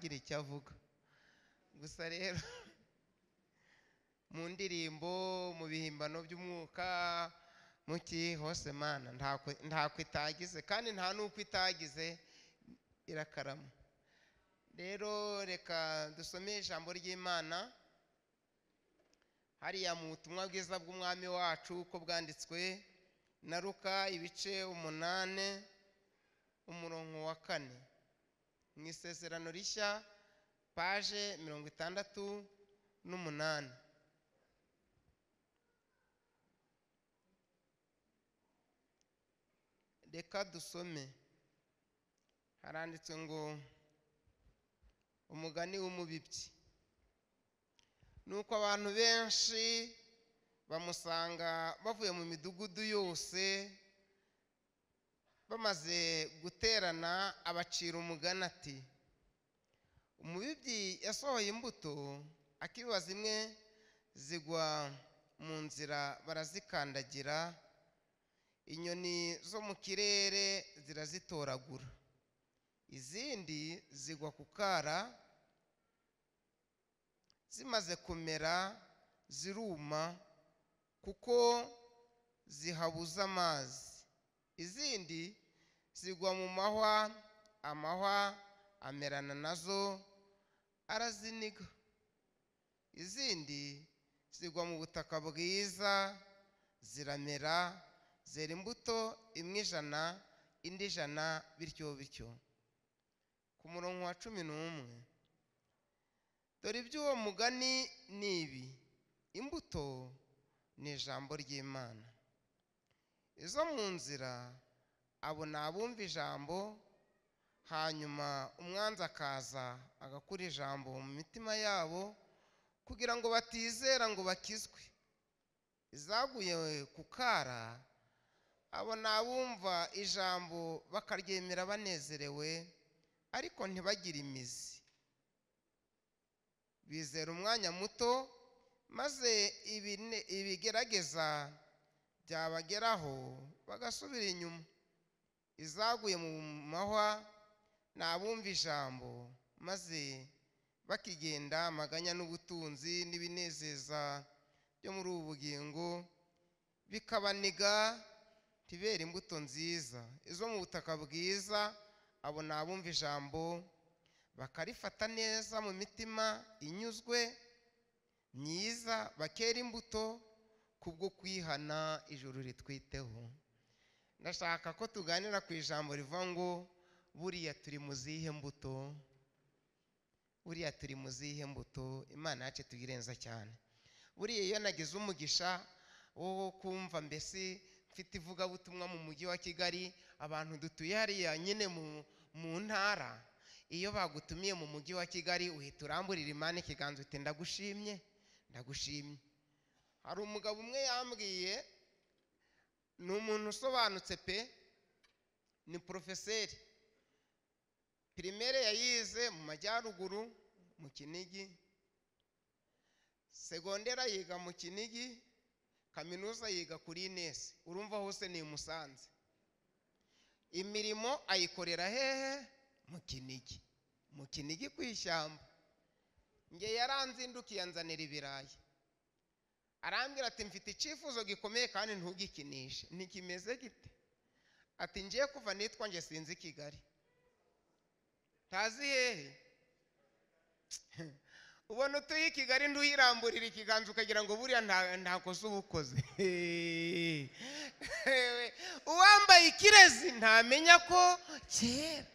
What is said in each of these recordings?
ntagira icyo avuga. Gusa rero mu ndirimbo, mu bihimbano by'umwuka, muki hose Mana ntako itagize, kandi nta nuko itagize irakarama. Rero reka dusome ijambo ry'Imana hariya mu butumwa bwiza bw'umwami wacu uko bwanditswe na Luka ibice 8 umurongo wa 4 mu isezerano rishya page 68. Reka dusome. Haranditse ngo umugani w'umubibyi. Nuko abantu benshi bamusanga bavuye mu midugudu yose, bamaze guterana abacira umugani ati, umubibyi yasohoye imbuto, akibiba zimwe zigwa mu nzira barazikandagira, inyoni zo mu kirere zirazitoragura, izindi zigwa ku kara, zimaze kumera ziruma kuko zihabuza amazi, izindi zigwa mu mahwa, amahwa amerana nazo araziniga, izindi zigwa mu butaka bwiza, ziramera, zera imbuto imwe 100, indi 100, bityo bityo. Ku murongo wa 11, dore iby'uwo mugani ni ibi: imbuto ni ijambo ry'Imana. Izo mu nzira abo ni abumva ijambo, hanyuma umwanzi akaza agakura ijambo mu mitima yabo kugira ngo batizera ngo bakizwe. Izaguye ku kara abo ni abumva ijambo bakaryemera banezerewe, ariko ntibagire imizi. Bizera umwanya muto, maze ibigerageza byabageraho bagasubira inyuma. Izaguye mu mahwa ni abumva ijambo, maze bakigenda amaganya n'ubutunzi n'ibinezeza byo muri ubu bugingo bikabaniga, ntibere imbuto nziza. Izo mu butaka bwiza abo ni abumva ijambo, bakarifata neza mu mitima inyuzwe myiza, bakera imbuto kubwo kwihana. Ijuru ritwiteho. Ndashaka ko tuganira ku ijambo rivuga ngo buriya turi mu zihe mbuto. Buriya turi mu zihe mbuto. Imana yacu tuyirenza cyane. Buriya iyo nagize umugisha wo kumva mbese mfite ivugabutumwa mu mujyi wa Kigali, abantu dutuye hariya nyine mu ntara, iyo bagutumiye mu mujyi wa Kigali uhita uramburira Imana ikiganza uti ndagushimye, ndagushimye. Hari umugabo umwe yambwiye, ni umuntu usobanutse pe, ni profeseri, primaire yayize mu majyaruguru mu Kinigi, segondera yiga mu Kinigi, kaminuza yiga kuri Ines. Urumva hose ni Musanze. Imirimo ayikorera hehe? Mu Kinigi. Mu Kinigi kwishyamba. Nge yaranzindukiye anzanira ibirayi, arambwira ati mfite icyifuzo gikomeye kandi ntugikinishe. Ntikimeze gite? Ati ngiye kuva nitwa nge sinzi Kigali. Tazi hehe? Ubona utuye Kigali nduyiramburira ikiganza ukagira ngo buriya ntakoze ubukoze. Uwambaye ikirezi ntamenya ko kera.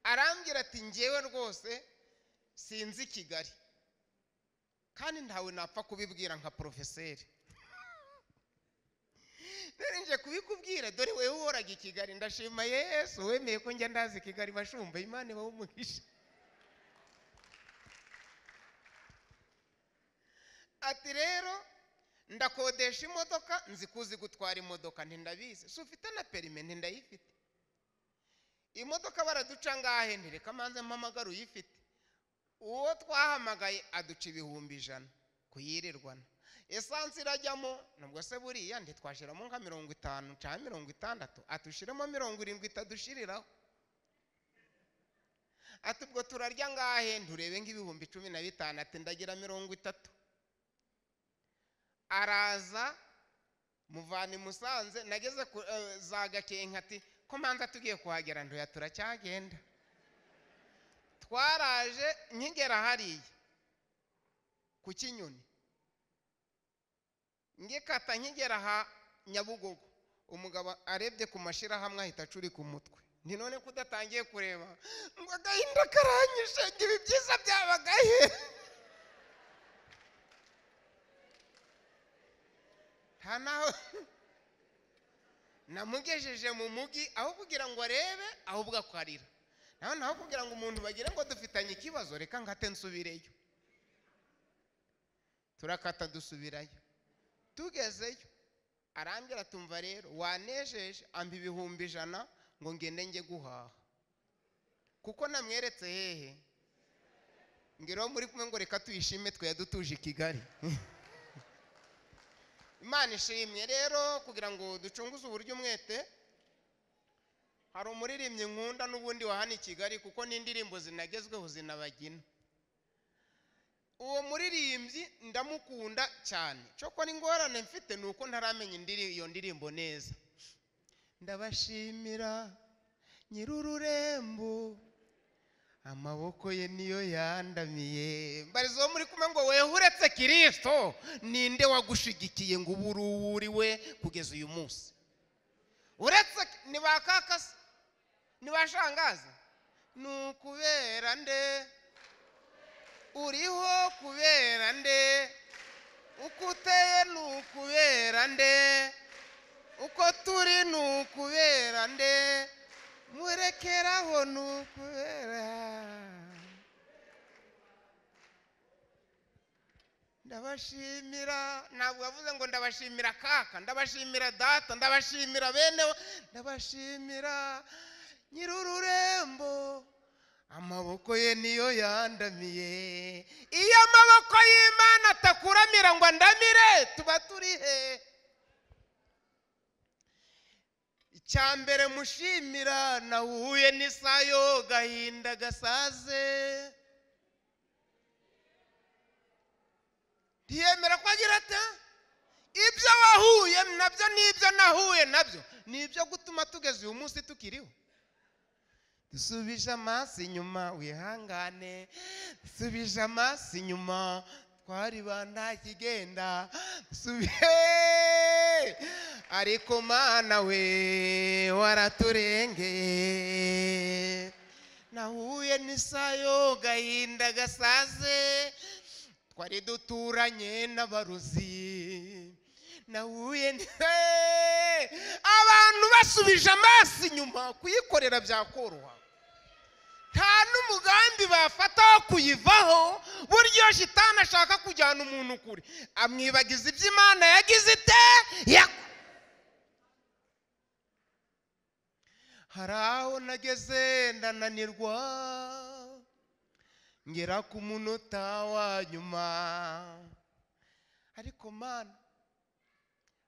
Arambwira ati ngewe rwose sinzi Kigali, kandi ntawe napfa kubibwira nka profeseri. Nje kubikubwira, dore wewe uhoraga i Kigali. Ndashima Yesu wemeye ko njya ndazi Kigali. Bashumba, Imana ibahe umugisha. Ati rero ndakodesha imodoka, nzi kuzi gutwara imodoka. Ntindabizi. Si ufite na perime? Ntindayifite. Imodoka baraduca ngahe? Ntireka manze mpamagara uyifite. Uwo twahamagaye aduca 100 kuyirirwana. Esansi irajyamo, nubwo se buriya ntitwashiramo nka 50 cyangwa 60, atushiremo 70 itadushiriraho. ati ubwo turarya ngahe? Nturebe nk'ibihumbi 15, ati ndagira 30. Araza muvana Musanze, nageze za Gakenke, ati ko manza tugiye kuhagera? Ndoya turacyagenda. Twaraje nkigera hariya ku Kinyoni, ngikata nkigera ha Nyabugogo, umugabo arebye ku mashirahamwe ahita acuri ku mutwe. Ni none kudatangiye kureba ngo agahinda karanyishe, ibi byiza byabagahe? Hanaho namugejeje mu mugi aho kugira ngo arebe, ahubwo akwarira. Naho kugira ngo umuntu bagire ngo dufitanye ikibazo, reka ngate nsubireyo. Turakata dusubirayo. Tugezeyo arambwira, tumva rero wanejeje, ampa 100 ngo ngende nge guhaha, kuko namweretse hehe ngiro muri kumwe ngo reka tuyishime twe dutuje Kigali. Imana ishimye rero. Kugira ngo ducunguze uburyo umwete, hari umuririmbyi nkunda n'ubundi wa hano i Kigali, kuko n'indirimbo zinagezweho zinabagina. Uwo muririmbyi ndamukunda cyane, cyoko n'ingorane mfite nuko ntaramenya iyo ndirimbo neza. Ndabashimira nyir'ururembo, amaboko ye niyo yandamiye. Mbarizo muri kumwe ngo wewe uretse Kristo ninde wagushigikiye ngo uburuwuriwe kugeza uyu munsi? Uretse ni bakakase, ni bashangaza, nukubera nde? Uriho kubera nde? Uko uteye nukubera nde? Uko turi nukubera nde? Murekeraho nukubera. Ndabashimira, ntabwo yavuze ngo ndabashimira kaka, ndabashimira data, ndabashimira bene, ndabashimira nyir'ururembo, amaboko ye niyo yandamiye. Iyo amaboko y'Imana atakuramira ngo andamire, tuba turi he? Icyambere mushimira, nahuye n'isayo gahinda gasaze. Ntiyemera ko agira ati ibyo wahuye nabyo n'ibyo nahuye nabyo nibyo gutuma tugeze uyu munsi tukiriho. Dusubije amaso inyuma, wihangane, dusubije amaso inyuma, twari banda kigenda, ariko Mana we waraturengeye. Nahuye n'isayo gahinda gasaze, twari duturanye n'abarozi. Nahuye abantu basubije amaso inyuma, kuyikorera byakoroha. Nta n'umugambi bafata wo kuyivaho. Buryo shitani ashaka kujyana umuntu kure, amwibagiza iby'Imana yagize ite. Hari aho nageze ndananirwa, ngera ku munota wa nyuma, ariko Mana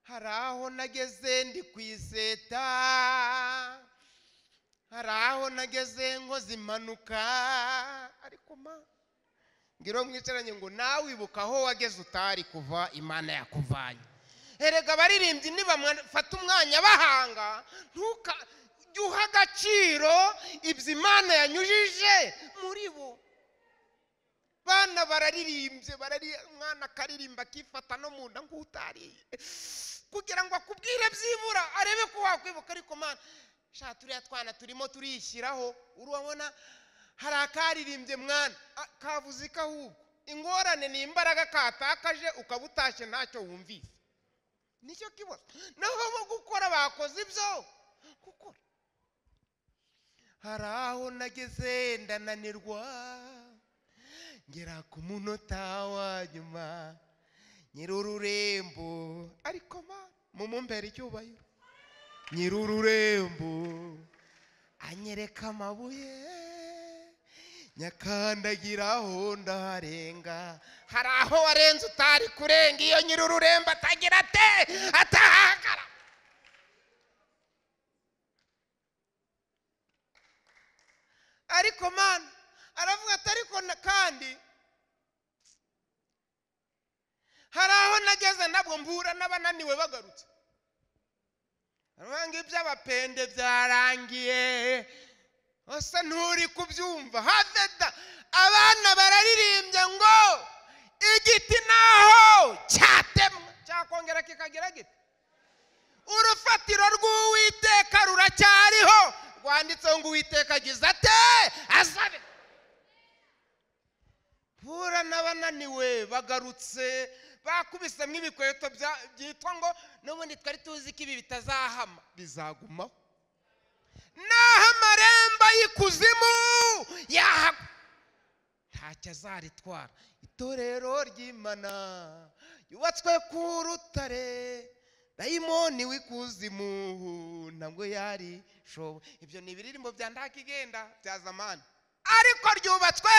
hari aho nageze ndi kwiseta, hari aho nageze nkoze impanuka, ariko Mana ngiro mwicaranye ngo nawe ibuka aho wageze utari kuva Imana yakuvanye. Erega baririmbyi nibafata umwanya bahanga, ntukajuha agaciro ibyo Imana yanyujije muri bo. Bana bararirimbye, umwana akaririmba akifata no mu nda nk'utariye, kugira ngo akubwire byibura arebe ko wakwibuka. Ariko Mana sha turiya twana turimo turishyiraho, urabona hari akaririmbye mwana kavuze kahubwo. Ingorane ni imbaraga katakaje, ukaba utashye ntacyo wumvise. Nicyo kibazo. Naho bo gukora bakoze ibyo gukora. Hari aho nageze ndananirwa, ngera ku munota wa nyuma, nyir'ururembo, ariko Mana mumumbere icyubahiro. Nyir'ururembo anyereka amabuye, nyakandagiraho ndaharenga. Hari aho warenze utari kurenga, iyo nyir'ururembo atagira ate, atahagara. Ariko Mana aravuga ati ariko kandi hari aho nageze nabwo mbura n'abananiwe bagarutse. Aravuga iby'abapende byarangiye ose nturi kubyumva. Haveda abana bararirimbye ngo igiti naho cyatemwa cyakongera kikagira gite. Urufatiro rw'Uwiteka ruracyariho rwanditseho ngo Uwiteka agize ate azabe. Pura n'abananiwe bagarutse bakubisemo ibikweto byitwa ngo n'ubundi twari tuzi ko ibi bitazahama bizagumaho. Naho amarembo y'ikuzimu yahagwa ntacyo azaritwara. Itorero ry'Imana yubatswe ku rutare, dayimoni w'ikuzimu ntabwo yari shobo. Ibyo ni ibiririmbo bya Ndakigenda bya zamani, ariko ryubatswe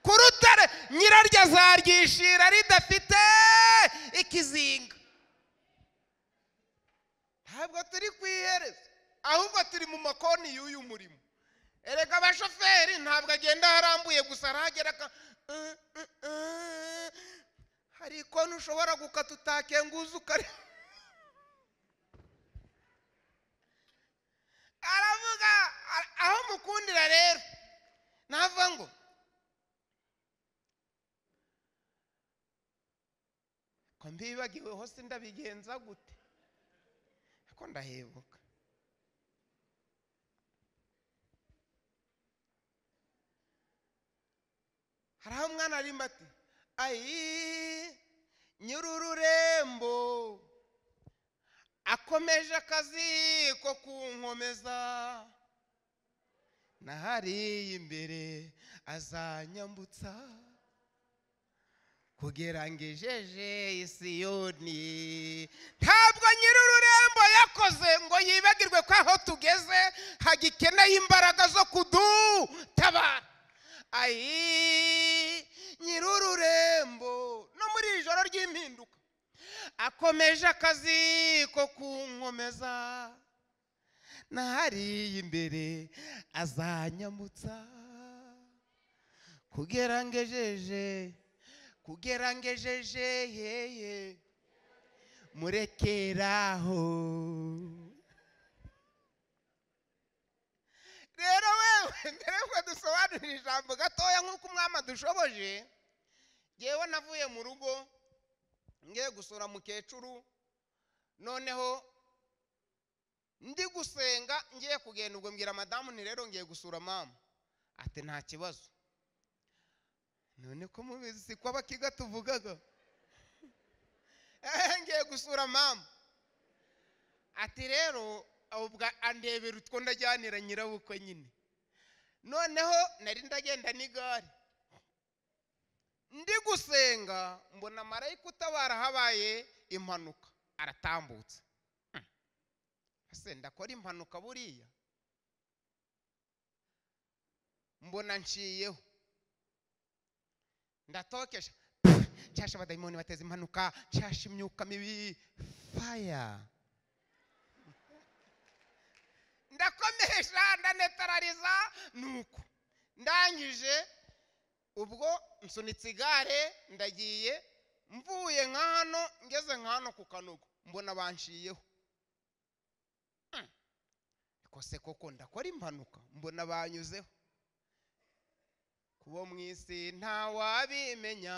ku rutare, nyiraryo azaryishira ridafite ikizinga. Ntabwo turi kwihereza, ahubwo turi mu makoni y'uyu murimo. Erega abashoferi ntabwo agenda harambuye gusa, arahagera hari ikoni ushobora gukata utakenguza ukare. Aravuga aho mukundira rero navuga ngo ko mbibagiwe hose ndabigenza gute, ko ndahebuka. Hari aho umwana arimba ati ayi nyir'ururembo akomeje akazi ko kunkomeza, nahari imbere azanyambutsa kugera ngejeje Isiyoni. Ntabwo nyir'ururembo yakoze ngo yibagirwe ko aho tugeze hagikeneye imbaraga zo kudutabara. Ayi nyir'ururembo no muri ijoro ry'impinduka akomeje akazi ko kunkomeza, nahari imbere azanyambutsa kugera ngejeje yeye murekeraho. Rero wewe mbere yuko dusobanurira ijambo gatoya nk'uko umwami dushoboje, yewe navuye mu rugo ngiye gusura mukecuru, noneho ndi gusenga ngiye kugenda, ubwo mbwira madamu ni rero ngiye gusura mama. Ati nta kibazo. None ko mubizi si ko abakiga tuvugaga. Ngiye gusura mama. Ati rero ubwo andebera utwo ndajyanira nyirabukwe nyine. Noneho nari ndagenda n'igare ndi gusenga, mbona marayika utabara habaye impanuka aratambutse. Ese ndakora impanuka buriya? Mbona nciyeho ndatokesha, cyasha abadayimoni bateza impanuka, cyasha imyuka mibi, fire. Ndakomesha ndanetarariza, nuko ndangije ubwo nsunitse igare ndagiye, mvuye nka hano ngeze nka hano ku Kanogo mbona banshiyeho. Kose koko ndakora impanuka, mbona banyuzeho. Kubo mwisi nta wabimenya,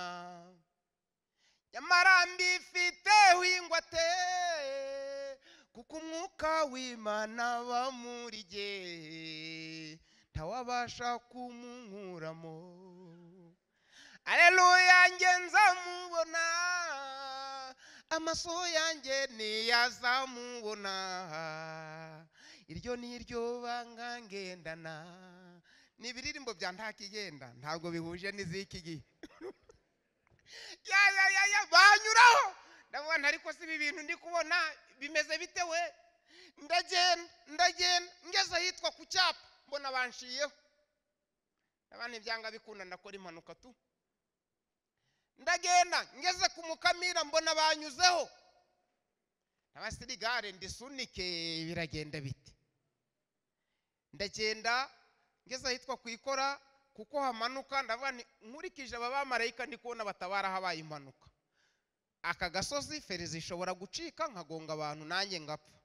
nyamara mbifiteho ingwate, kuko umwuka w'Imana bamurije ntawabasha kumunkuramo. Aleluya, nge nzamubona, amaso yanjye ntiyazamubona, iryo ni ryo banga ngendana. Ni ibiririmbo bya Ndakigenda, ntabwo bihuje n'iziki gihe. Ya banyuraho ndabona, ariko si ibi bintu ndi kubona bimeze bite we? Ndagenda ngeze ahitwa ku cyapa mbona banshiyeho. Abana ibyanga bikunda ndakora impanuka tu. Ndagenda ngeze ku Mukamira mbona banyuzeho. Abasirigare ndisunike biragenda bite. Ndagenda ngeze ahitwa kwikora kuko hamanuka ndavuga nkurikije aba bamarayika ndi kubona batabara habaye impanuka. Aka gasozi feri zishobora gucika nkagonga abantu nanjye ngapfa.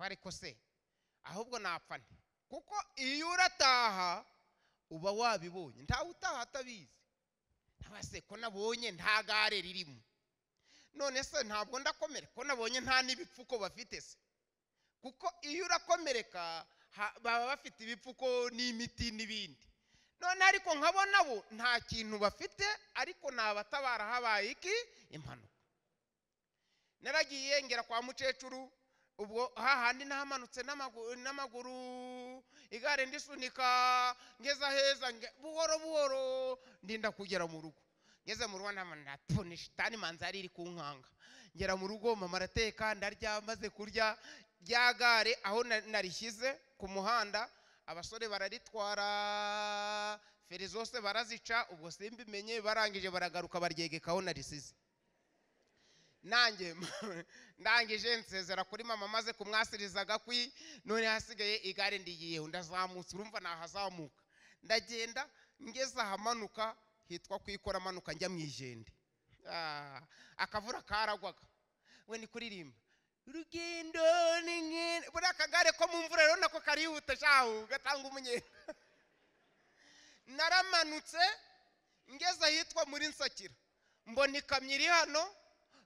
Ariko se ahubwo napfa nti, kuko iyo urataha uba wabibonye, ntawe utaha atabizi. Ntabase ko nabonye nta gare ririmo, none se ntabwo ndakomere ko nabonye nta n'ibipfuko bafite se. Kuko iyo urakomereka baba bafite ibipfuko n'imiti n'ibindi. None ariko nkabona bo nta kintu bafite, ariko nabatabara habaye iki impanuka. Naragiye ngera kwa mukecuru, ubwo hahandi nahamanutse n'amaguru, igare ndisunika ngeza heza buhoro buhoro ndinda kugera mu rugo. Ngeze mu rugo ndatona shitani manzari iri kunkanga. Ngera mu rugo mama arateka ndarya, maze kurya rya gare aho narishyize ku muhanda, abasore bararitwara, feri zose barazica, ubwo simbimenye, barangije baragaruka baryegeka aho narisize. Nanjye ndangije nsezera kuri mama maze kumwasiriza gakwi, none hasigaye igare ndigiyeho ndazamutse, urumva nahazamuka. Ndagenda ngeza hamanuka hitwa kwikora manuka njya mwijende. Akavura karagwaga, we ni kuririmba urugendo ni nkene, buri akagare ko mu mvura rero nako karihuta shaho gatanga umunyenga. Naramanutse ngeza hitwa muri Nsakira, mbona ikamyo iri hano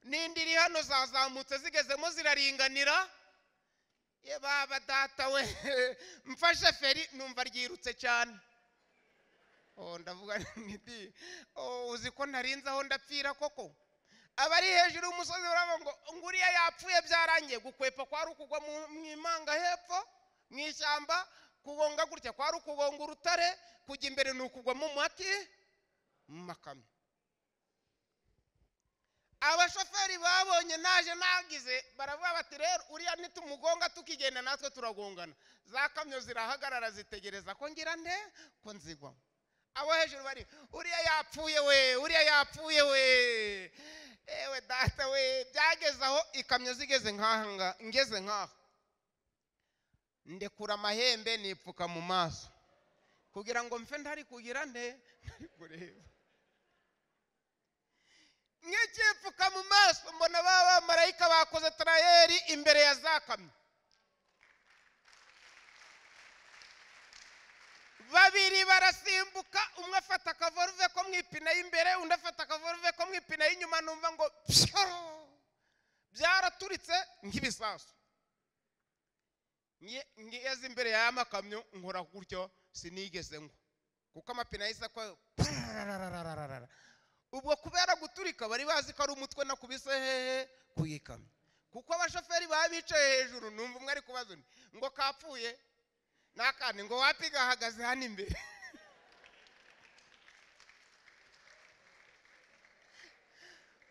n'indi iri hano zazamutse zigezemo ziraringanira. Ye baba data we, mfashe feri numva ryirutse cyane. Ndavuga nti uzi ko narinze aho ndapfira koko. Abari hejuru y'umusozi baravuga ngo nguriya yapfuye byarangiye. Gukwepa kwari ukugwa mu imanga hepfo mu ishyamba, kugonga gutya kwari ukugonga urutare, kujya imbere ni ukugwa mu makamyo. Abashoferi babonye naje nagize baravuga bati rero uriya nitumugonga tukigenda natwe turagongana. Za kamyo zirahagarara zitegereza ko ngira nde ko nzigwa. Abo hejuru bari uriya yapfuye we, uriya yapfuye we. Ewe data we, byageze aho ikamyo zigeze nkahanga, ngeze nkaha ndekura amahembe nipfuka mu maso kugira ngo mfe ntari kugira nde ntari kureba. Nk'ikipfuka mu maso mbona baba marayika bakoze trayeri imbere ya za kamyo. Babiri barasimbuka, umwe afata akavorve ko mwipina y'imbere, undi afata akavorve ko mwipina y'inyuma, numva ngo byaraturitse nk'ibisasu. Ngeze imbere ya makamyo nkora gutyo sinigeze ngo, kuko amapina yisa ko ubwo kubera guturika bari bazi ko ari umutwe nakubise hehe kuyikamyo. Kuko abashoferi babicaye hejuru, numva umwe ari kubaza ngo kapfuye nakane ngo wapiga hagaze hano imbere.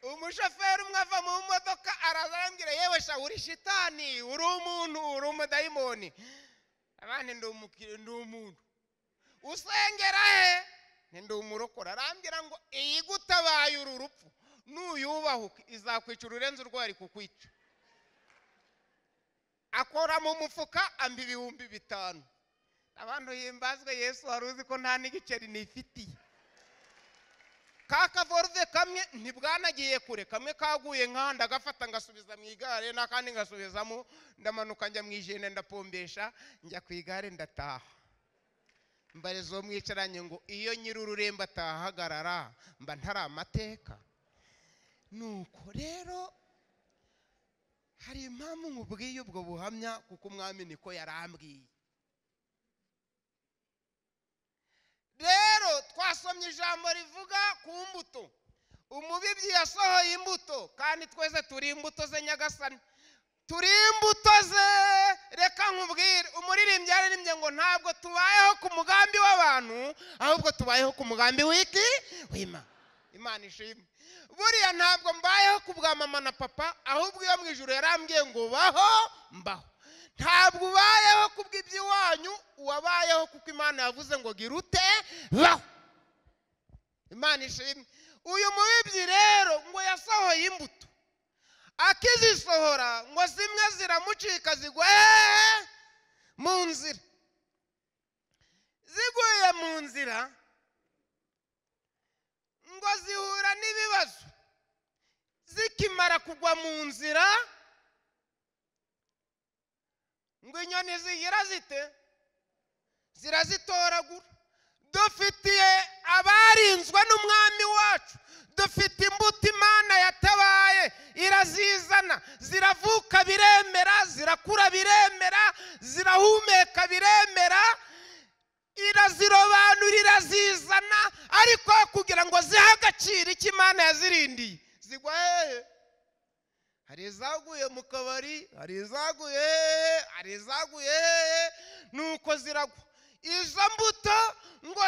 Umushoferi umwe ava mu modoka araza arambwira, yewe sha uri shitani, uri umuntu, uri umudayimoni. Abandi ndi umuntu usengera he, ndi umurokora. Arambwira ngo iyi gutabaye uru rupfu nuyubahuke izakwica urenze urwari kukwica. Akora mu mufuka amba 5,000. Abantu himbazwe Yesu, haruzi ko nta n'igiceri nifitiye. Kakavorve kamwe ntibwanagiye kure, kamwe kaguye nkanda gafata ngasubiza mu igare, nakandi ngasubizamo, ndamanuka njya mwijene ndapombesha, njya ku igare ndataha. Mbarezo mwicaranye ngo iyo nyir'ururemba atahagarara mba ntari amateka. Nuko rero hari impamvu nkubwiye ubwo buhamya, kuko umwami niko yarambwiye. Rero twasomye ijambo rivuga ku mbuto. Umubibyi yasohoye imbuto, kandi twese turi imbuto ze Nyagasani, turi imbuto ze. Reka nkubwire, umuririmbyi yaririmbye ngo ntabwo tubayeho ku mugambi w'abantu, ahubwo tubayeho ku mugambi w'iki w'Imana. Imana ishimwe. Buriya ntabwo mbayeho ku bwa mama na papa, ahubwo iyo mu ijuru yarambwiye ngo baho mbaho. Ntabwo ubayeho kubw'iby'iwanyu, wabayeho kuko Imana yavuze ngo gira ute baho. Imana ishimwe. Uyu mubibyi rero ngo yasohoye imbuto, akizisohora ngo zimwe ziramucika zigwa mu nzira. ziguye mu nzira ngo zihura n'ibibazo. Zikimara kugwa mu nzira ngo inyoni zigira zite? Zirazitoragura. Dufitiye abarinzwe n'umwami wacu, dufite imbuto Imana yatabaye, irazizana, ziravuka biremera, zirakura biremera, zirahumeka biremera, irazirobanurira, zizana, ariko kugira ngo zihe agaciro icyo Imana yazirindiye, zigwa hehe? Hari izaguye mu kabari, hari izaguye nuko ziragwa. Izo mbuto ngo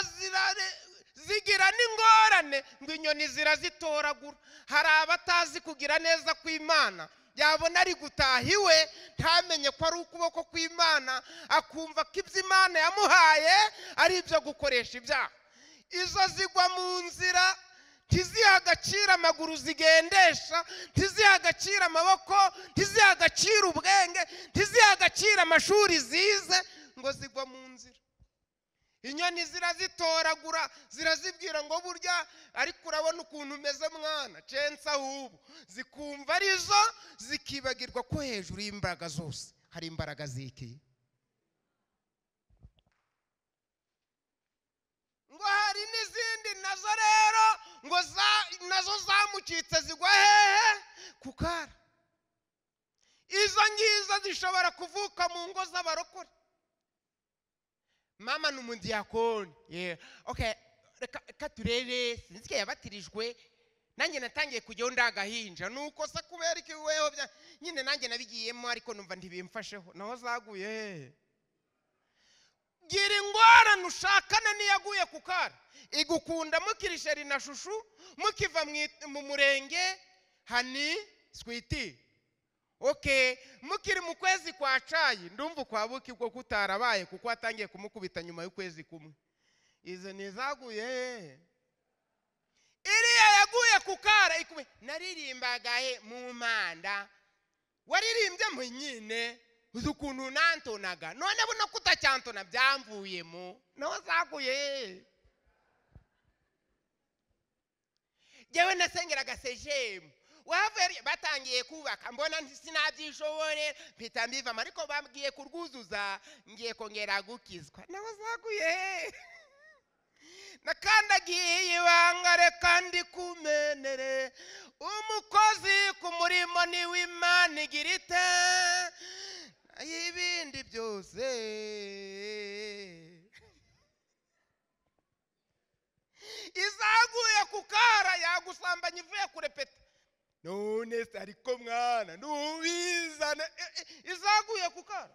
zigira n'ingorane, ngo inyoni zirazitoragura. Hari abatazi kugira neza kw'Imana, yabona ari gutaha iwe ntamenye ko ari ukuboko kw'Imana, akumva ko ibyo Imana yamuhaye ari ibyo gukoresha ibyaha. Izo zigwa mu nzira, ntiziha agaciro amaguru zigendesha, ntiziha agaciro amaboko, ntiziha agaciro ubwenge, ntiziha agaciro amashuri zize, ngo zigwa mu nzira. Inyoni zirazitoragura, zirazibwira ngo burya ariko urabona ukuntu umeze mwana, censa ahubwo. Zikumva arizo, zikibagirwa ko hejuru y'imbaraga zose hari imbaraga ziki. Ngo hari n'izindi nazo rero ngo nazo zamucitse, zigwa hehe? Ku kara. Izo ngizo zishobora kuvuka mu ngo z'abarokore. Mama ni umudiyakoni. Okay, reka turebe, sinzi ko yabatirijwe, nanjye natangiye kujyaho ndagahinja, nuko se kubera iki weho nyine nanjye nabigiyemo, ariko numva ntibimfasheho. Naho zaguye gira ingorane ushakana niyaguye ku kara, igukunda mukirisheri na shushu, mukiva mu murenge hani switi. Okay, mukiri mu kwezi kwa cayi, ndumva kwa buki bwo kutarabaye kuko atangiye kumukubita nyuma y'ukwezi kumwe. Izo nizaguye. Iriya yaguye ku kara ikume, naririmbaga mu manda, waririmbye mu nyine, uzi ukuntu nantonaga, none buno kutacyantona byamvuyemo. Naho zaguye. Jewe nasengeraga sejemu, wavuye batangiye kubaka, mbona sinabyishobore, mpita mbivamo, ariko bambwiye kurwuzuza ngiye kongera gukizwa. Naho zaguye. Nakandagiye ibanga, reka ndikumenere, umukozi ku murimo ni w'Imana igira ite, ibindi byose izaguye ku kara, yagusambanya ivuye kurepeta. None se ariko mwana ntubizane. Izaguye ku kara,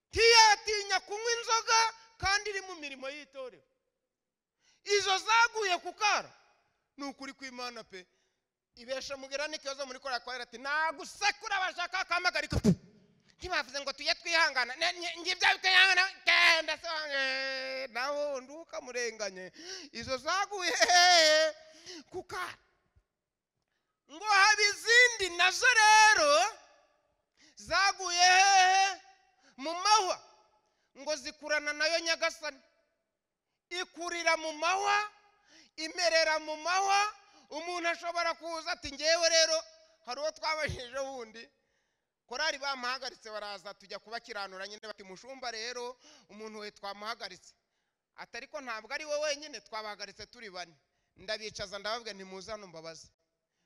ntiyatinya kunywa inzoga kandi iri mu mirimo y'itorero. Izo zaguye ku kara, ni ukuri kw'Imana pe. Ibesha mugera n'ikibazo muri kora kwa ati nagusekura bashaka kamagarika, ntibavuze ngo tuye twihangana, ngibya bitihangana kenda se naho nduka murenganye. Izo zaguye ku kara. Ngo haba izindi nazo rero zaguye mu mahwa, ngo zikurana nayo Nyagasani, ikurira mu mahwa, imerera mu mahwa. Umuntu ashobora kuza ati ngewe rero hari uwo twabajije wundi, korari bamuhagaritse baraza tujya kubakiranura nyine, bati mushumba rero umuntu we twamuhagaritse, atariko ntabwo ari we wenyine, twabahagaritse turi bane. Ndabicaza ndababwira ntimuze hano mbabaze.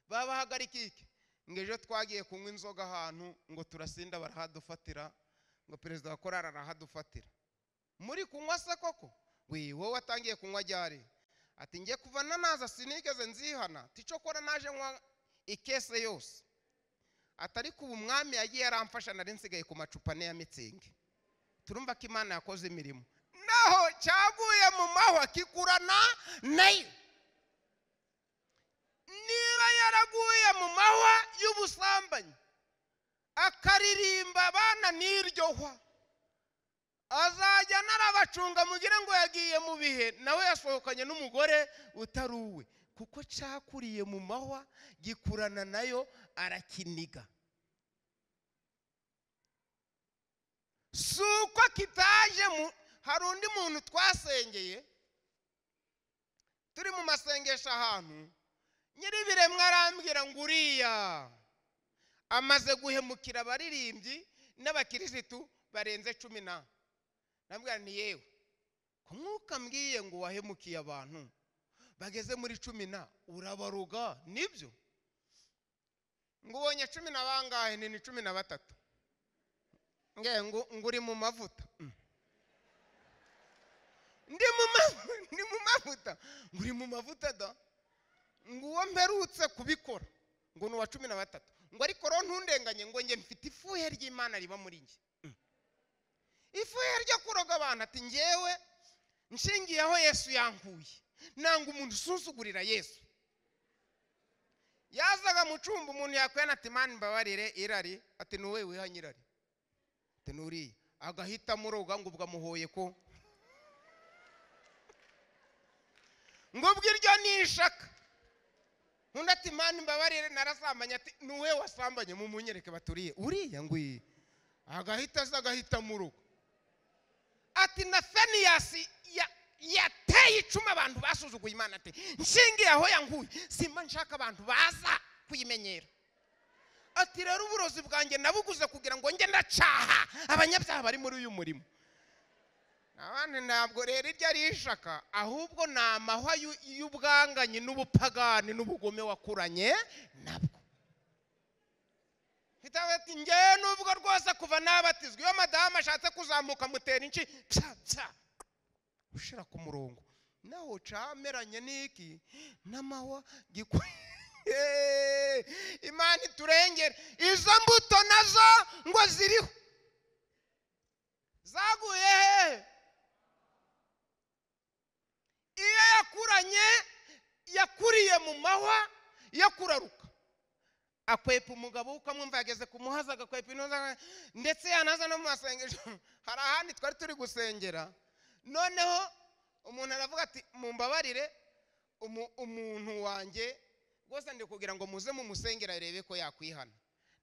Babahagarika iki? Ngo ejo twagiye kunywa inzoga ahantu, ngo turasinda barahadufatira, ngo perezida wa korari arahadufatira. Muri kunywa se koko? Wowe watangiye kunywa ryari? Ati ngiye kuva naza sinigeze nzihana, tico kora naje nywa ikese yose. Atari ku umwami yagiye aramfasha, nari nsigaye ku macupa ne ya Mitsingi. Turumva ko Imana yakoze imirimo. Naho cyaguye mu mahwa kikurana nayo. Niba yaraguye mu mahwa y'ubusambanyi, akaririmba abana n'iryohwa, azajya narabacunga mugire ngo yagiye mu bihe, nawe yasohokanye n'umugore utaruwe, kuko cyakuriye mu mahwa gikurana nayo arakiniga. Suko kitaje hari undi muntu twasengeye turi mu masengesho ahantu, nyir'ibiremwa arambwira ngo uriya amaze guhemukira abaririmbyi n'abakirisitu barenze 10. Nambwira ni yewe ko mwuka mbwiye ngo wahemukiye abantu bageze muri 10 urabaruga nibyo? Ngo ubonye 10 bangahe? Ni 13. ngo uri mu mavuta. Ndi mu mavuta. Nguri mu mavuta da. Ngo uwo mperutse kubikora ngo ni wa 13. Ngo ariko ro ntundenganye ngo nge mfite ifuhe ry'Imana riba muri nge. Ifuhe ryo kuroga abantu ati ngewe nshingiyeho Yesu yankuye. Nanga umuntu usuzugurira Yesu. Yazaga mu cumba umuntu yakwena ati Imana mbabarire irari, ati nuwe wihanyirari. Ati nuri agahita muroga ngo ubwo amuhoye ko ngo bwiryo nishaka. Undi ati Imana mbabarire narasambanye, ati nuwe wasambanye mu munyereke baturiye. Uriya ngwi agahita muroga. Ati na Feniyasi yateye icuma abantu basuzuguye Imana, ati nshingiye aho yankuye simba nshaka abantu baza kuyimenyera. Ati rero uburozi bwanjye nabuguze kugira ngo nge ndacaha abanyabyaha bari muri uyu murimo. Abandi ntabwo rero iryo ari ishaka, ahubwo ni amahwa y'ubwanganye n'ubupagani n'ubugome wakuranye nabwo. Hitawe ati ngewe nubwo rwose kuva nabatizwa iyo madamu ashatse kuzamuka mutera inci ushira ku murongo naho cameranye niki n'amahwa Imana turengere. Izo mbuto nazo ngo ziriho zaguye he? Iyo yakuriye mu mahwa yakuraruka akwepa umugabo ukamwumva yageze kumuhaza agakwepa inoza, ndetse yanaza no mu masengesho. Hari ahandi twari turi gusengera, noneho umuntu aravuga ati mumbabarire umuntu wanjye rwose ndi kugira ngo muze mu musengera arebe ko yakwihana.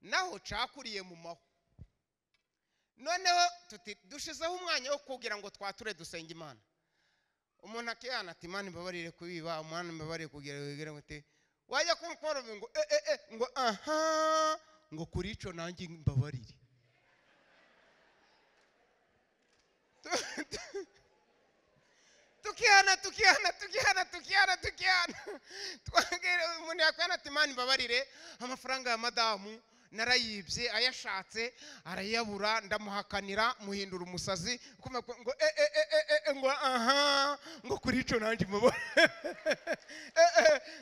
Naho cakuriye mu mahwa. Noneho dushizeho umwanya wo kugira ngo twature dusenga Imana. Umuntu akihana ati Imana mbabarire kubiba, Imana mbabarire kugira wegere muti wajya kunkora ngo ngo aha ngo kuri ico nanjye mbabarire. Tukihana twagere umuntu yakwana ati Imana mbabarire amafaranga ya madamu narayibye ayashatse arayabura ndamuhakanira muhindura umusazi ngo ngo aha ngo kuri ico nanjye mbabarire.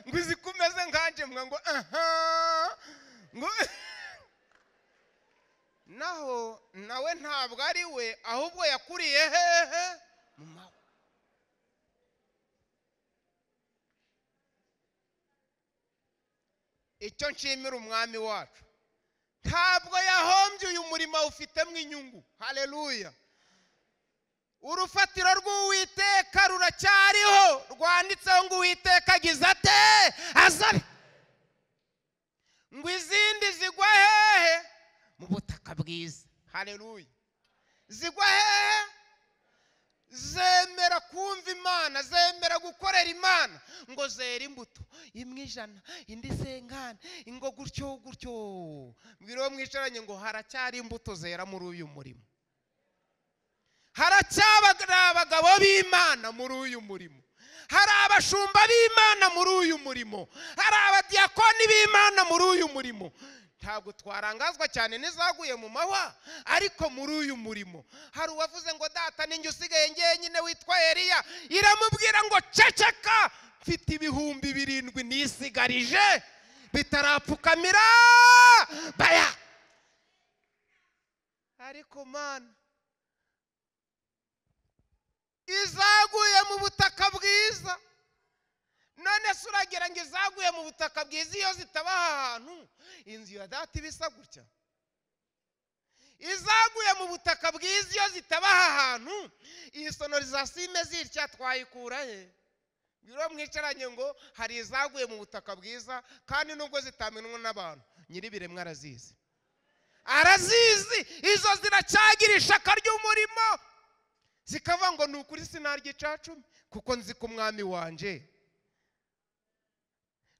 Ngo izikumeze nkanje ngo aha ngo nawe ntabwo ari we, ahubwo yakuriye hehe mu mahwa. Icyo nshimira umwami wacu, ntabwo yahombye uyu murimo ufitemo inyungu. Haleluya. Urufatiro rw'Uwiteka ruracyariho, rwanditseho ngo Uwiteka agize ate azabe. Ngo izindi zigwa hehe? Mu butaka bwiza. Haleluya. Zigwa hehe? Zemera kumva Imana, zemera gukorera Imana, ngo zera imbuto imwe 100 indi 50 ingo gutyo. Mbwira mwicaranye ngo haracyari imbuto zera muri uyu murimo. Haracyabagara abagabo b'Imana muri uyu murimo. Hari abashumba b'Imana muri uyu murimo. Hari abadiyakoni b'Imana muri uyu murimo. Ntabwo twarangazwa cyane nizaguye mu mahwa, ariko muri uyu murimo hari uwavuze ngo data ninjye usigaye ngenyine witwa Eliya. Iramubwira ngo ceceka, mfite 7,000 nisigarije bitarapfukamira baya. Ariko Mana izaguye mu butaka bwiza. None suragira ngo izaguye mu butaka bwiza iyo zitaba ahantu inzu ya data ibisa gutya. Izaguye mu butaka bwiza iyo zitaba ahantu iyi sonorizasiyo imeze itya twayikura he? Biro mwicaranye ngo hari izaguye mu butaka bwiza, kandi nubwo zitamenwa n'abantu nyir'ibiremwa arazizi. Izo ziracyagira ishaka ry'umurimo. zikava ngo ni ukuri sinarya icacumi kuko nzi ko umwami wanje,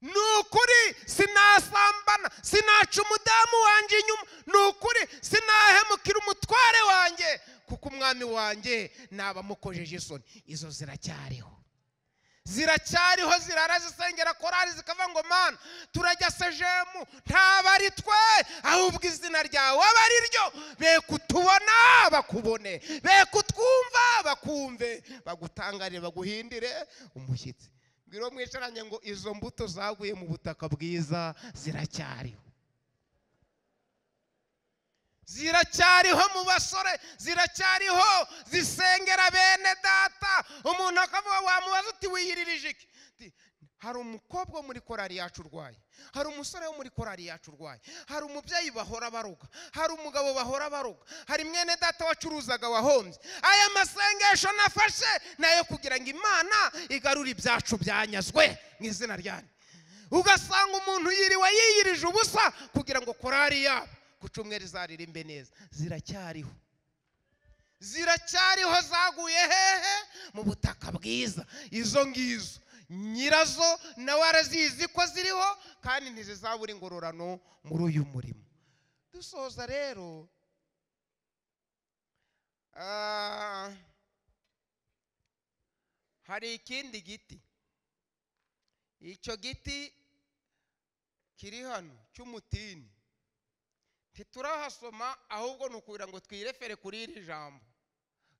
ni ukuri sinasambana, sinaca umudamu wanje inyuma, ni ukuri sinahemukira umutware wanjye kuko umwami wanjye nabamukojeje isoni. Izo ziracyariho, ziracyariho, zirara zisengera korari zikavuga ngo mana turajya sejemu, ntaba ari twe ahubwo izina ryawe aba ari ryo, be kutubona bakubone, be kutwumva bakumve, bagutangarire baguhindire umushyitsi. Ngiro mwicaranye ngo izo mbuto zaguye mu butaka bwiza ziracyariho, ziracyariho mu basore, ziracyariho zisengera bene data. Umuntu akavuga, wamubaza uti wiyiririje iki? Hari umukobwa wo muri korari yacu urwaye, hari umusore wo muri korari yacu urwaye, hari umubyeyi bahora baruga, hari umugabo bahora baruga, hari mwene data wacuruzaga wahombye. Aya masengesho nafashe nayo kugira ngo Imana igarure ibyacu byanyazwe mu izina ryanjye. Ugasanga umuntu yiriwe yiyirije ubusa kugira ngo korari yabo ku cyumweru izaririmbe neza. Ziracyariho, ziracyariho, zaguye hehe? Mu butaka bwiza. Izo ngizo nyirazo nawe arazizi ko ziriho kandi ntizizabura ingororano muri uyu murimo. Dusoza rero, hari ikindi giti, icyo giti kiri hano cy'umutini ntiturahasoma, ahubwo ni ukugira ngo twirefere kuri iri jambo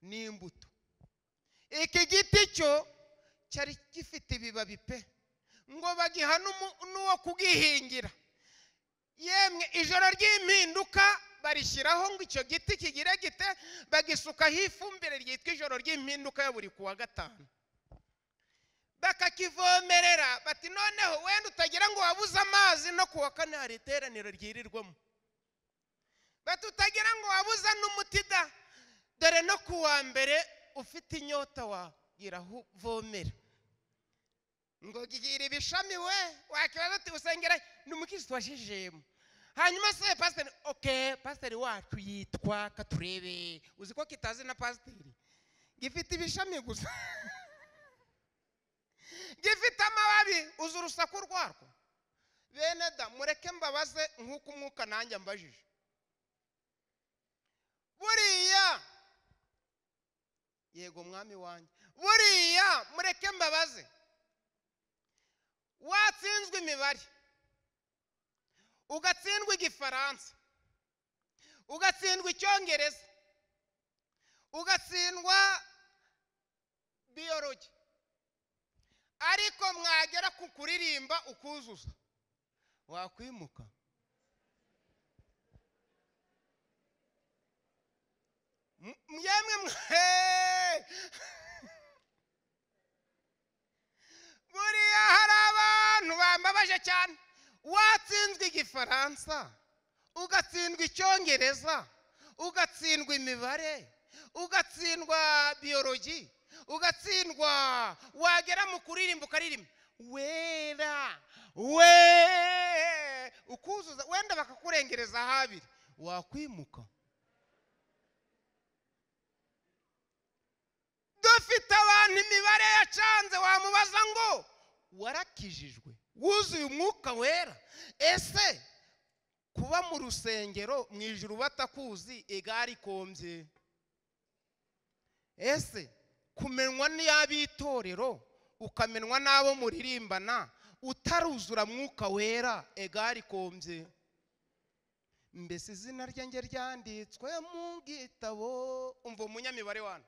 n'imbuto. Iki giti cyo cyari gifite ibibabi pe, ngo bagiha n'uwo kugihingira. Yemwe ijoro ry'impinduka barishyiraho ngo icyo giti kigire gite, bagisukaho ifumbire ryitwa ijoro ry'impinduka ya buri kuwa gatanu, bakakivomerera. Bati noneho wenda utagira ngo wabuze amazi, no kuwa kane hari iteraniro ryirirwamo. Bati utagira ngo wabuze n'umuti da, dore no kuwa mbere ufite inyota wagira uvomera. Ngo gigira ibishami we, wakibaza uti usengera ni umukristo washijemo. Hanyuma se pasiteri, okay, pasiteri wacu yitwa Katurebe, uzi ko kitazi na pasiteri, gifite ibishami gusa gifite amababi, uzi urusaku rwarwo. Bene da, mureke mbabaze nk'uko umwuka nanjye mbajije. Buriya, yego mwami wanjye, buriya mureke mbabaze, watsinzwe imibare, ugatsindwa igifaransa, ugatsindwa icyongereza, ugatsindwa biyoloji, ariko mwagera ku kuririmba ukuzuza, wakwimuka? Yemwe buriya hari abantu bambabaje cyane. Watsinzwe igifaransa, ugatsindwa icyongereza, ugatsindwa imibare, ugatsindwa biyoloji, ugatsindwa, wagera mu kuririmba ukaririmba wera we, ukuzuza, wenda bakakurengereza habiri, wakwimuka? Dufite abantu imibare yacanze, wamubaza ngo warakijijwe, wuzuye umwuka wera? Ese kuba mu rusengero mu ijuru batakuzi egari kombye? Ese kumenwa n'abitorero ukamenwa n'abo muririmbana utaruzura mwuka wera egari kombye? Mbese izina ryanjye ryanditswe mu gitabo. Umva umunyamibare wana,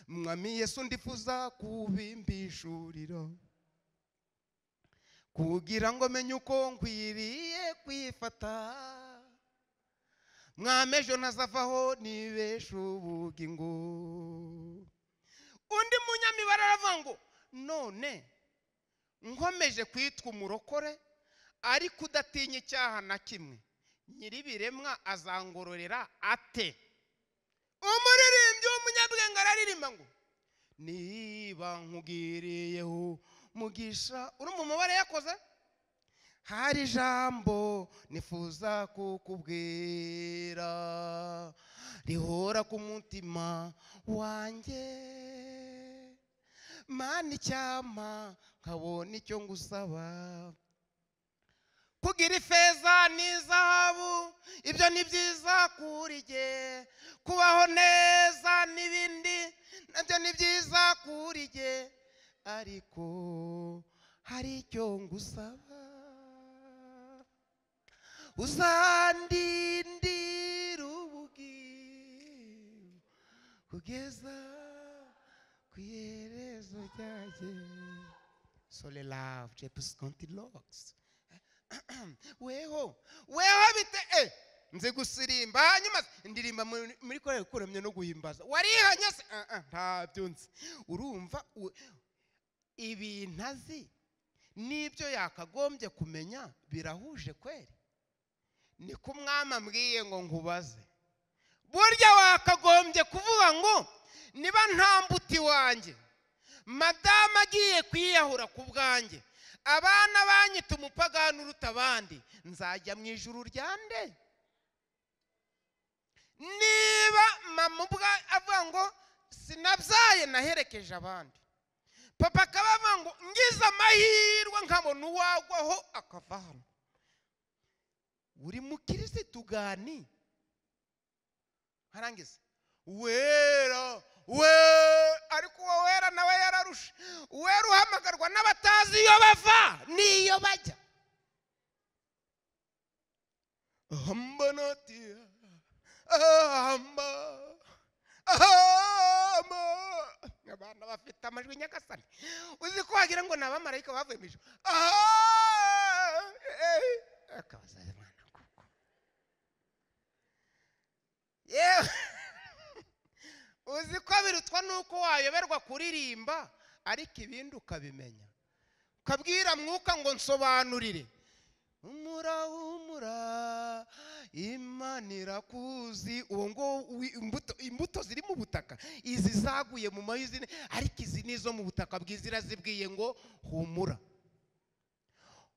mwami Yesu ndifuza kubimbishurira kugira ngo menye uko nkwiriye kwifata, mwami ejo ntazavaho nibesha ubugingo. Undi munyamibare aravuga ngo none nkomeje kwitwa umurokore ariko udatinya icyaha na kimwe, nyiribiremwa azangororera ate? Umuririmbyi w'umunyabwenge araririmba ngo niba nkugiriyeho mugisha, uri mu mubare yakoze, hari ijambo nifuza kukubwira rihora ku mutima wanjye, Mana icyampa nkabona icyo ngusaba. Kugira ifeza n'izahabu ibyo ni byiza kuri jye, kubaho neza n'ibindi nabyo ni byiza kuri jye, ariko hari icyo ngusaba, uzandindira ubugingo kugeza ku iherezo ryanjye. Sole love Jepus Contilox. Weho bite nze gusirimba hanyuma indirimba muri korera kuramye no guhimbaza warihanye se ntabyo nzi. Urumva ibintu azi n'ibyo yakagombye kumenya birahuje kweri? Ni ko umwami ambwiye ngo nkubaze. Burya wakagombye kuvuga ngo niba nta mbuti wanjye madamu agiye kwiyahura ku bwanjye, abana banyita umupagani uruta abandi, nzajya mu ijuru ryande? Niba mama ubwa avuga ngo sinabyaye naherekeje abandi, papa akaba avuga ngo ngize amahirwe nkabona uwagwaho akava hano, uri mukirisitu gani? Harangiza wera ariko uwo wera nawe yararusha. Wera uhamagarwa n'abatazi iyo bava n'iyo bajya. Abana bafite amajwi nyagasani, uzi ko wagira ngo ni abamarayika bavuye mu ijuru. Akabazaza mwana kuko yewe uzi ko birutwa nuko wayoberwa kuririmba ariko ibindi ukabimenya, ukabwira mwuka ngo nsobanurire. Humura Imana irakuzi. Uwo ngo imbuto ziri mu butaka izi zaguye mu mayizine, ariko izi nizo mu butaka bwiza irazibwiye ngo humura.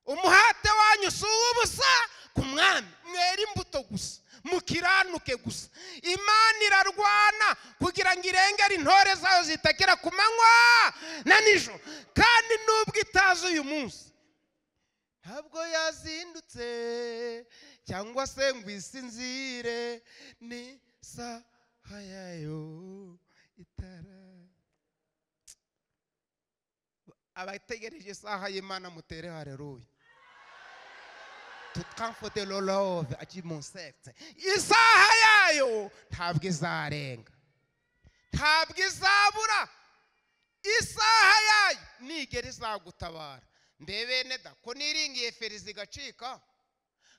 Umuhate wanyu si ubusa ku mwami, mwera imbuto gusa, mukiranuke gusa. Imana irarwana kugira ngo irengere intore zayo zitakira ku manywa na nijoro, kandi nubwo itazi uyu munsi ntabwo yazindutse cyangwa se ngo isinzire, ni saha yayo itara. Abategereje isaha y'Imana mutere haleluya. Tutkamfote lolove ati monsete. Isaha yayo ntabwo izarenga, ntabwo izabura. Isaha yayo nigera izagutabara. Ndebene da ko niringiye ferizi gacika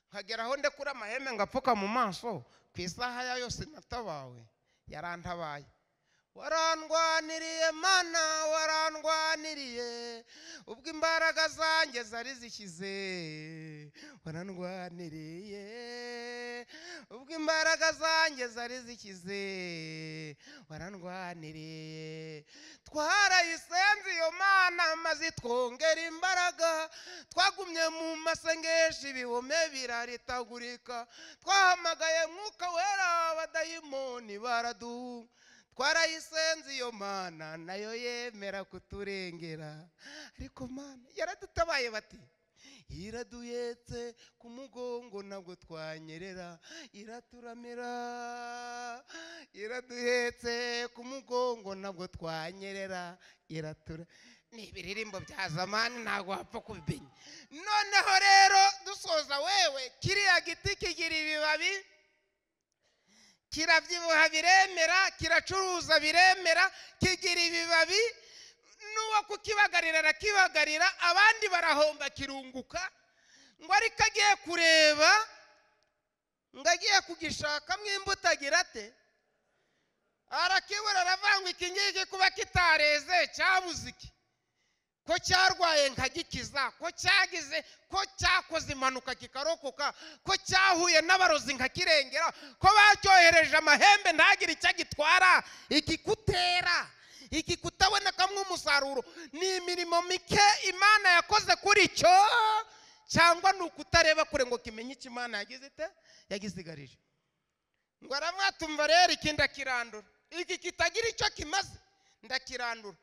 nkageraho ndekura amaheme ngapfuka mu maso, ku isaha yayo sinatabawe, yarantabaye. Warandwaniriye Mana, warandwaniriye ubwo imbaraga zanjye zari zishyize. Warandwaniriye ubwo imbaraga zanjye zari zishyize. Warandwaniriye twarayisenze iyo Mana maze twongera imbaraga. Twagumye mu masengesho ibihome biraritagurika, twahamagaye mwuka wera abadayimoni baraduhunga. Twarayisenze iyo Mana nayo yemera kuturengera, ariko Mana yaradutabaye. Bati iraduhetse ku mugongo nabwo twanyerera, iraturamira. Iraduhetse ku mugongo nabwo twanyerera, iratura. Ni ibiririmbo bya zamani ntabwo wapfa kubimenya. Noneho rero dusoza, wewe kiriya giti kigira ibibabi, kirabyibuha biremera, kiracuruza biremera, kigira ibibabi. Nuwo kukibagarira arakibagarira, abandi barahomba kirunguka. Ngo ariko agiye kureba, ngo agiye kugishakamo imbuto agira ate? Arakibura, aravanga iki ngiki kuba kitareze cyabuze iki? Ko cyarwaye nkagikiza, ko cyagize, ko cyakoze impanuka kikarokoka, ko cyahuye n'abarozi nkakirengera, ko bacyohereje amahembe ntagire icyo agitwara. Ikikutera, ikikutabonekamo umusaruro, ni imirimo mike Imana yakoze kuri cyo cyangwa ni ukutareba kure ngo kimenye icyo Imana yagize ite yagisigarije. Ngo aramwatumva rero iki ndakirandura, iki kitagira icyo kimaze ndakirandura.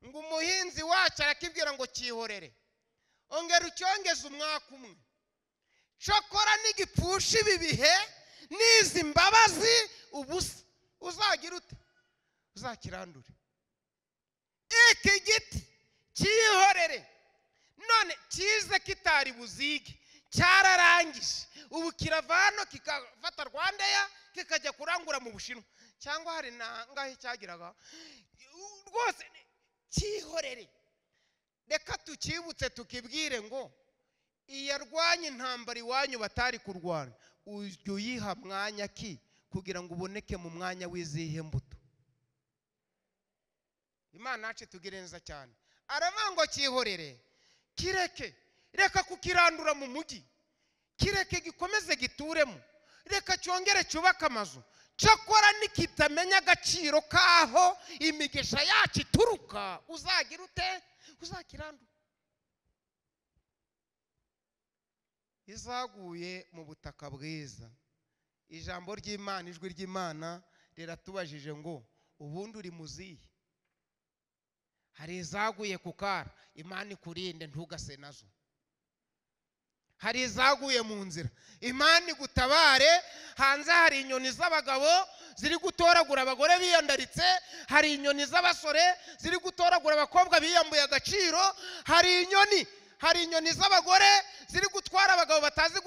Ngo umuhinzi wacu arakibwira ngo cyihorere, ongera ucyongeze umwaka umwe, cyokora n'igipfusha ibi bihe n'izi mbabazi ubusa uzagira ute uzakirandure. Iki giti cyihorere none kize kitari buzige, cyararangije, ubu kiravano kikafata Rwandeya kikajya kurangura mu Bushinwa, cyangwa hari na ngahe cyagiraga rwose. Cyihorere, reka tukibutse tukibwire ngo iyarwanye intambara iwanyu batari kurwana, ujye uyiha mwanya ki kugira ngo uboneke mu mwanya w'izihe mbuto. Imana yacu tugire neza cyane. Aravuga ngo cyihorere, kireke, reka kukirandura mu mujyi, kireke gikomeze gituremo, reka cyongere cyubake amazu, cyokora nikitamenya agaciro kaho imigisha yacu ituruka uzagira ute uzakirandura. Izaguye mu butaka bwiza. Ijambo ry'Imana, ijwi ry'Imana riratubajije ngo ubundi uri muzihe? Hari izaguye ku kara, Imana ikurinde ntugase nazo. Hari izaguye mu nzira, Imana igutabare. Hanze hari inyoni z'abagabo ziri gutoragura abagore biyandaritse, hari inyoni z'abasore ziri gutoragura abakobwa biyambuye agaciro, hari inyoni z'abagore ziri gutwara abagabo batazi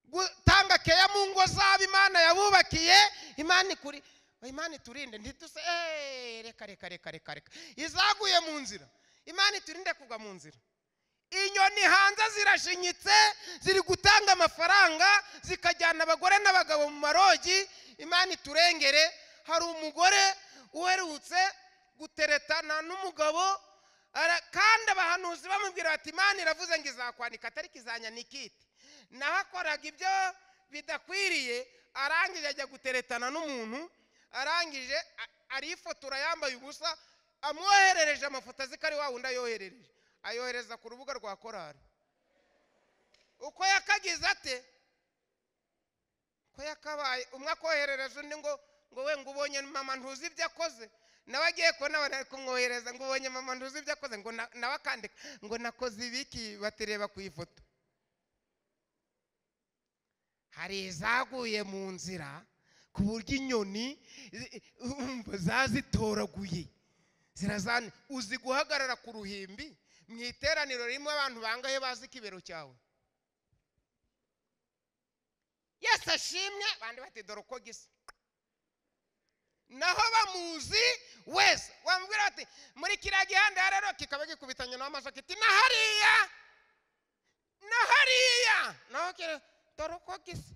gutanga keya mu ngo zabo Imana yabubakiye. Imana iturinde ntituse reka. Izaguye mu nzira, Imana iturinde kugwa mu nzira. Inyoni hanze zirashinyitse, ziri gutanga amafaranga zikajyana abagore n'abagabo mu marogi. Imana iturengere. Hari umugore uherutse guteretana n'umugabo, kandi abahanuzi bamubwira bati Imana iravuze ngo izakwanika atari kizanya nikite. Naho akoraga ibyo bidakwiriye, arangije ajya guteretana n'umuntu, arangije arifotora yambaye ubusa, amwoherereje amafoto azi ko ari wa wundi ayoherereje, ayohereza ku rubuga rwa korari. Uko yakagize ate? Ko yakabaye umwe akoherereje undi ngo we ngo ubonye mama ntuzi ibyo akoze, nawe agiye kubona bari kumwohereza ngo ubonye mama ntuzi ibyo akoze, ngo nawe akandika ngo nakoze ibiki, batireba ku ifoto. Hari izaguye mu nzira ku buryo inyoni zazitoraguye zirazana. Uzi guhagarara ku ruhimbi mu iteraniro rimwe abantu bangahe bazi ikibero cyawe? Yesu ashimwe. Bandi bati dore uko gisa, naho bamuzi wese wambwira ati muri kiriya gihanda rero kikaba gikubitanye n'amaso kiti na hariya naho kire dore uko gisa.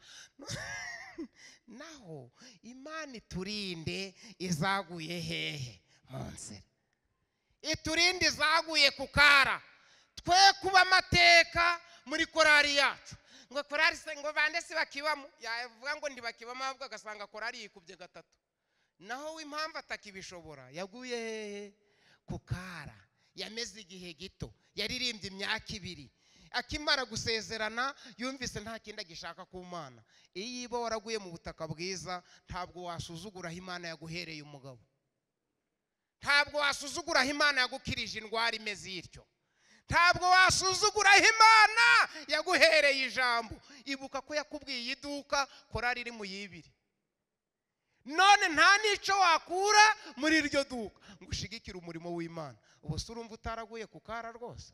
Naho Imana iturinde izaguye hehe mu nzira, iturinde izaguye ku kara. Twe kuba amateka muri korari yacu ngo korari se ngo bande si bakibamo, yavuga ngo ndibakibamo, ahubwo agasanga korari yikubye gatatu. Naho w'impamvu atakibishobora yaguye hehe ku kara. Yameze igihe gito, yaririmbye imyaka 2, akimara gusezerana yumvise nta kindi agishaka ku Mana. Iyo iba waraguye mu butaka bwiza, ntabwo wasuzugura Imana yaguhereye umugabo, ntabwo wasuzugura Imana yagukirije indwara imeze ityo, ntabwo wasuzugura Imana yaguhereye ijambo. Ibuka ko yakubwiye iduka korari iri mu yibiri, none nta nico wakura muri iryo duka ngo ushigikire umurimo w'Imana. Ubu se urumva utaraguye ku kara rwose?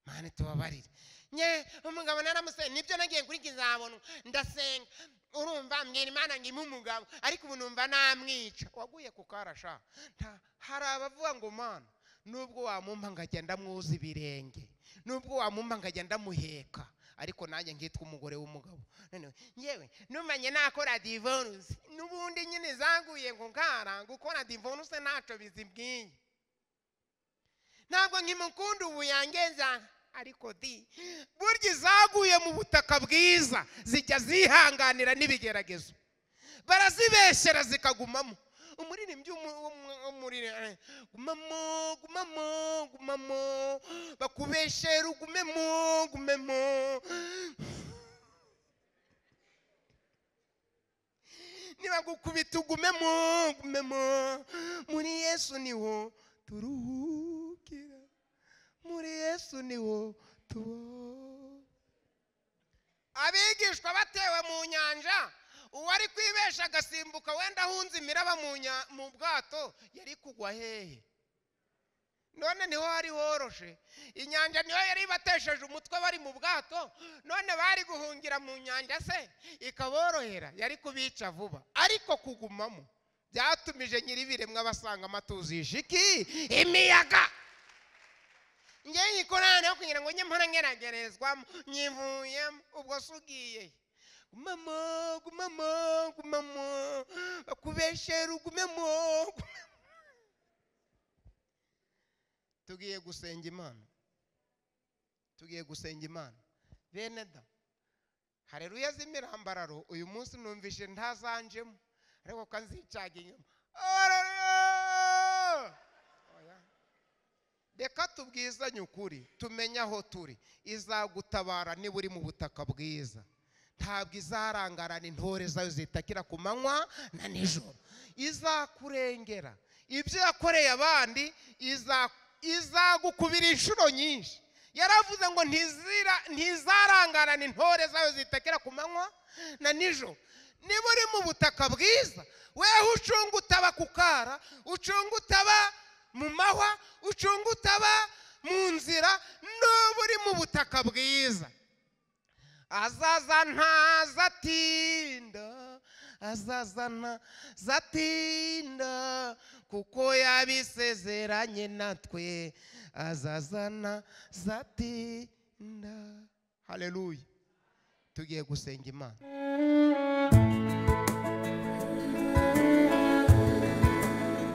Mana tubabarire. Umugabo naramuseye nibyo nagiye kuri kizabona ndasenga, urumva mbwira Imana ngo impe umugabo, ariko ubu numva namwica. Waguye ku kara sha. Hari abavuga ngo Mana nubwo wamumpa ngagenda mwuza ibirenge, nubwo wamumpa ngagenda muheka, ariko nanjye ngitwa umugore w'umugabo. Nyewe numanye nakora divorce, nubundi nyine zaguye ngo nkara gukora divorce naco bizibwiye. Ntabwo nkimukunda ubu yangeza, ariko burya zaguye mu butaka bwiza zijya zihanganira n'ibigeragezo, barazibeshyera zikagumamo. umuririmbyi gumamo gumamo gumamo bakubeshera ugumemo gumemo niba gukubita ugumemo gumemo muri Yesu niho turuhukira muri Yesu niho tubo. Abigishwa batewe mu nyanja uwari kwibesha agasimbuka wenda ahunze imiraba mu bwato yari kugwa hehe? None niho hari horoshe, inyanja niho yari batesheje umutwe bari mu bwato, none bari guhungira mu nyanja se ikaborohera? Yari kubica vuba. Ariko kugumamo byatumije nyiribiremwa basanga amatuzisha iki imiyaga. Ngiye yikorana yo kugira ngo njye mpora ngeragerezwamo nyivuyemo. Ubwo sugiye gumamo gumamo gumamo bakubeshera ugumemo. Tugiye gusenga Imana, tugiye gusenga Imana bene da. Haleluya z'imirambararo uyu munsi numvishe ntazanjemo ariko kanzicaga inyuma. Reka tubwizanye ukuri tumenya aho turi. Izagutabara niba uri mu butaka bwiza, ntabwo izarangarana intore zayo zitakira ku manywa na nijoro. Izakurengera ibyo yakoreye abandi, izagukubira inshuro nyinshi. Yaravuze ngo ntizarangarana intore zayo zitakira ku manywa na nijoro. Niba uri mu butaka bwiza, wewe ucunga utaba kukara, ucunga utaba mu mahwa, ucunga utaba mu nzira, n'ubu uri mu butaka bwiza. Azaza ntazatinda, azaza ntazatinda, kuko yabisezeranye natwe. Azaza ntazatinda. Haleluya. Tugiye gusenga Imana.